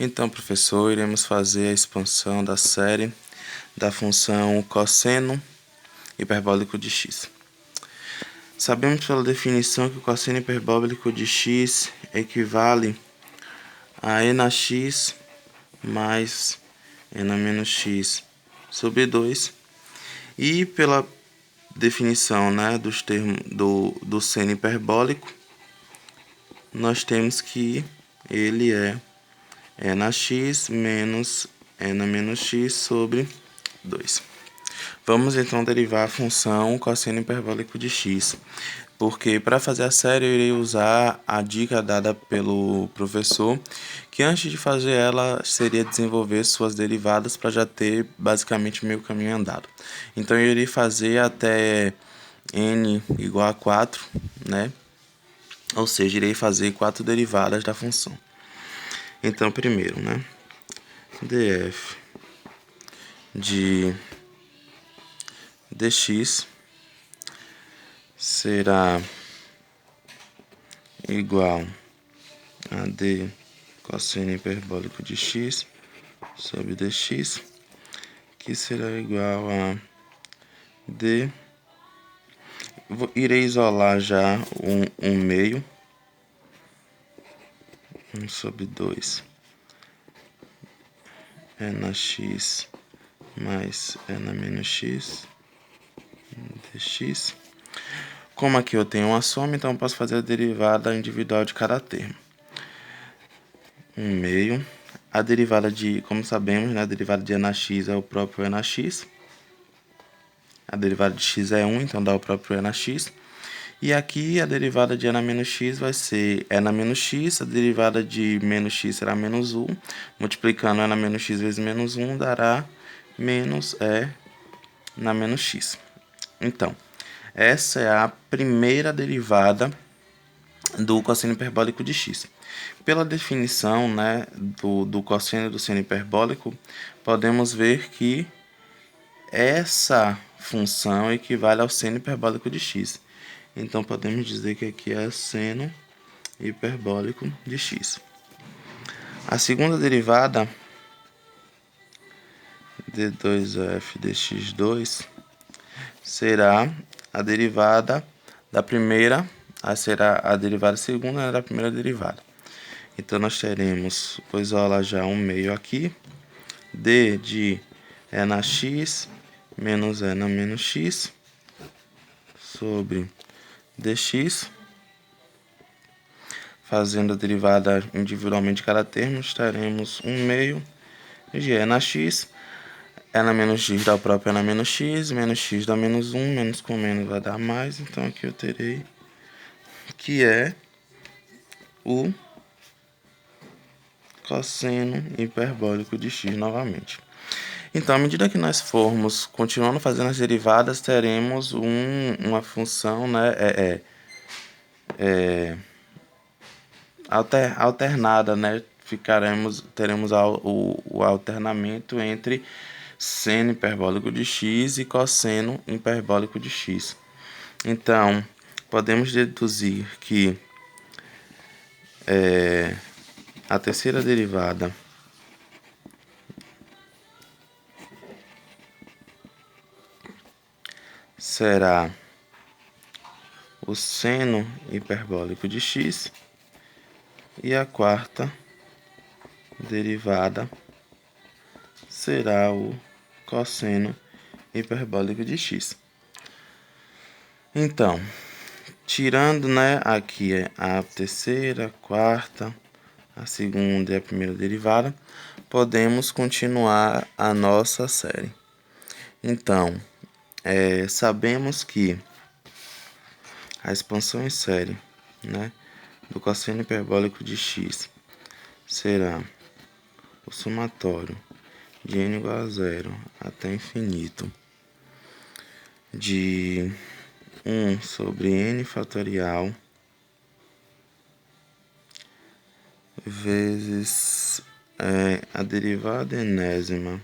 Então, professor, iremos fazer a expansão da série da função cosseno hiperbólico de x. Sabemos pela definição que o cosseno hiperbólico de x equivale a e na x mais e na menos x sobre 2. E pela definição, dos termos do seno hiperbólico, nós temos que ele é e na x menos e na menos x sobre 2. Vamos então derivar a função cosseno hiperbólico de x, porque para fazer a série eu irei usar a dica dada pelo professor, que antes de fazer ela seria desenvolver suas derivadas para já ter basicamente meio caminho andado. Então eu irei fazer até n igual a 4, ou seja, irei fazer 4 derivadas da função. Então, primeiro, df de dx será igual a d cosseno hiperbólico de x sobre dx, que será igual a d. Irei isolar já um meio, 1 sobre 2 é na x mais é na menos x dx. Como aqui eu tenho uma soma, então eu posso fazer a derivada individual de cada termo. 1 meio. A derivada de, como sabemos, a derivada de e na x é o próprio e na x. A derivada de x é 1, então dá o próprio e na x. E aqui a derivada de e na menos x vai ser e na menos x, a derivada de menos x será menos 1. Multiplicando e na menos x vezes menos 1 dará menos e na menos x. Então, essa é a primeira derivada do cosseno hiperbólico de x. Pela definição do cosseno do seno hiperbólico, podemos ver que essa função equivale ao seno hiperbólico de x. Então, podemos dizer que aqui é seno hiperbólico de x. A segunda derivada, d2f dx2, será a derivada da primeira, será a derivada segunda da primeira derivada. Então, nós teremos, vou isolar já um meio aqui, d de e na x menos e na menos x sobre dx. Fazendo a derivada individualmente de cada termo, teremos 1 meio de e na x. E na menos x dá o próprio e na menos x dá menos 1, menos com menos vai dar mais. Então aqui eu terei que é o cosseno hiperbólico de x novamente. Então, à medida que nós formos continuando fazendo as derivadas, teremos uma função alternada, teremos o alternamento entre seno hiperbólico de x e cosseno hiperbólico de x. Então, podemos deduzir que a terceira derivada será o seno hiperbólico de x e a quarta derivada será o cosseno hiperbólico de x. Então, tirando aqui a terceira, a quarta, a segunda e a primeira derivada, podemos continuar a nossa série. Então, sabemos que a expansão em série do cosseno hiperbólico de x será o somatório de n igual a 0 até infinito de 1 sobre n fatorial vezes a derivada enésima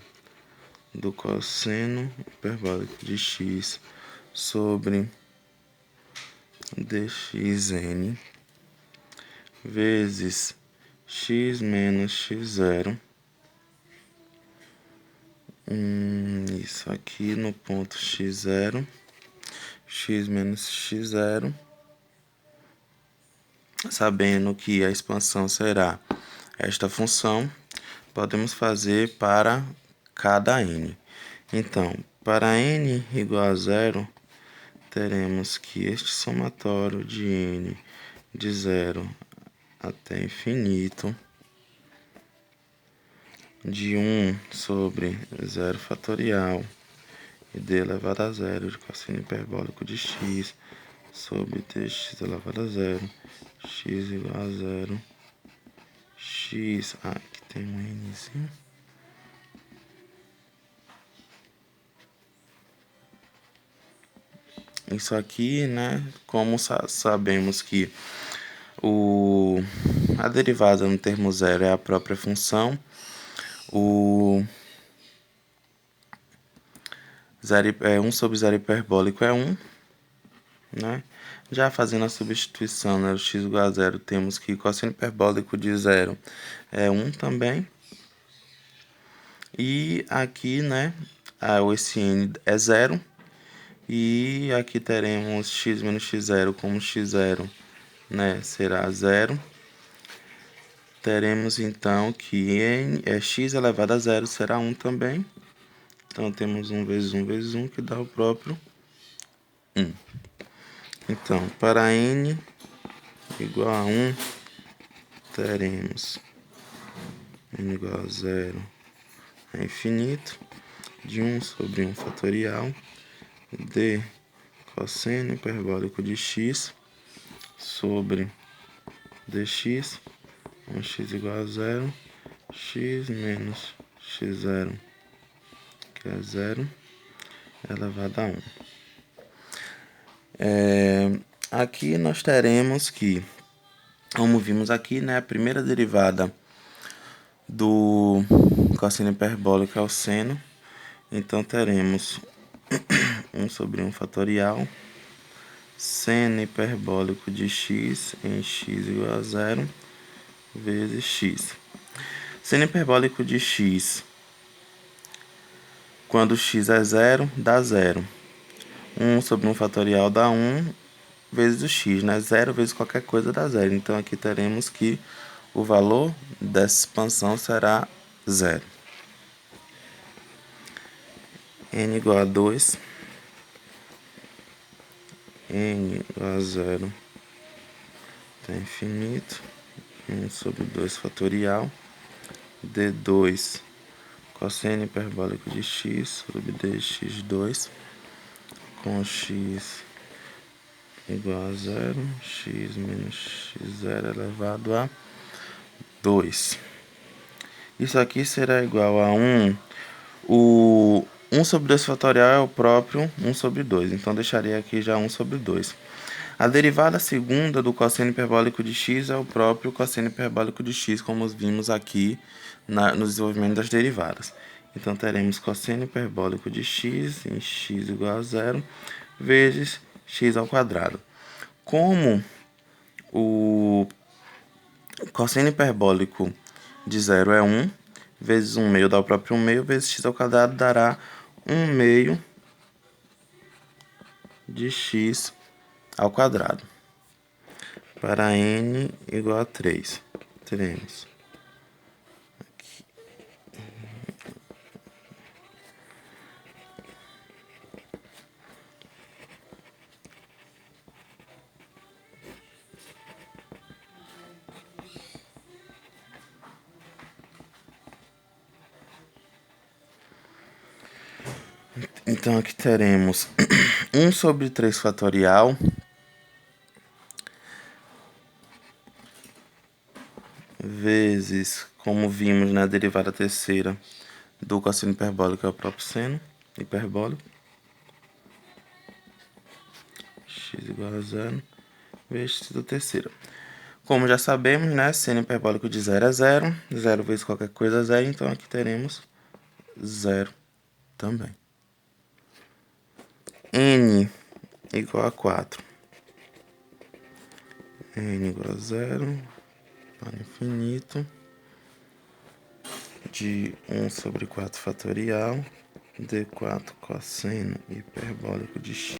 do cosseno hiperbólico de x sobre dxn vezes x menos x0. Isso aqui no ponto x0, x menos x0, sabendo que a expansão será esta função, podemos fazer para cada n. Então, para n igual a 0, teremos que este somatório de n de 0 até infinito de 1 sobre 0 fatorial e d elevado a 0 de cosseno hiperbólico de x sobre dx elevado a 0, x igual a 0, x, aqui tem um nzinho. Isso aqui, né, como sabemos que a derivada no termo zero é a própria função, o 1 sobre 0 hiperbólico é 1, né? Já fazendo a substituição, né, do x igual a 0, temos que cosseno hiperbólico de 0 é 1 também. E aqui, né, esse n é 0. E aqui teremos x menos x0, como x0, né, será 0. Teremos então que x elevado a 0 será 1 também. Então temos 1 vezes 1 vezes 1, que dá o próprio 1. Então, para n igual a 1, teremos n igual a 0 a infinito, de 1 sobre 1 fatorial, d cosseno hiperbólico de x sobre dx, x igual a 0, x menos x0, que é 0, elevado a 1. Aqui nós teremos que, como vimos aqui, né, a primeira derivada do cosseno hiperbólico é o seno. Então teremos 1 sobre 1 fatorial, seno hiperbólico de x em x igual a 0, vezes x. Seno hiperbólico de x, quando x é 0, dá 0. 1 sobre 1 fatorial dá 1 vezes o x, né? 0 vezes qualquer coisa dá 0. Então, aqui teremos que o valor dessa expansão será 0. N igual a 2, n igual a 0 até infinito, 1 sobre 2 fatorial, d2 cosseno hiperbólico de x sobre dx2, com x igual a 0, x menos x0 elevado a 2. Isso aqui será igual a 1. O 1 sobre 2 fatorial é o próprio 1 sobre 2, então deixaria aqui já 1 sobre 2. A derivada segunda do cosseno hiperbólico de x é o próprio cosseno hiperbólico de x, como vimos aqui no desenvolvimento das derivadas. Então, teremos cosseno hiperbólico de x em x igual a 0, vezes x ao quadrado. Como o cosseno hiperbólico de 0 é 1, vezes 1 meio dá o próprio 1 meio, vezes x ao quadrado dará 1 meio de x ao quadrado. Para n igual a 3, teremos aqui. Então, aqui teremos 1 sobre 3 fatorial vezes, como vimos na derivada terceira do cosseno hiperbólico, é o próprio seno hiperbólico, x igual a 0, vezes x da terceira. Como já sabemos, né, seno hiperbólico de 0 é 0, 0 vezes qualquer coisa é 0, então aqui teremos 0 também. N igual a 4. N igual a 0, para infinito de 1/4 fatorial d4 cosseno hiperbólico de x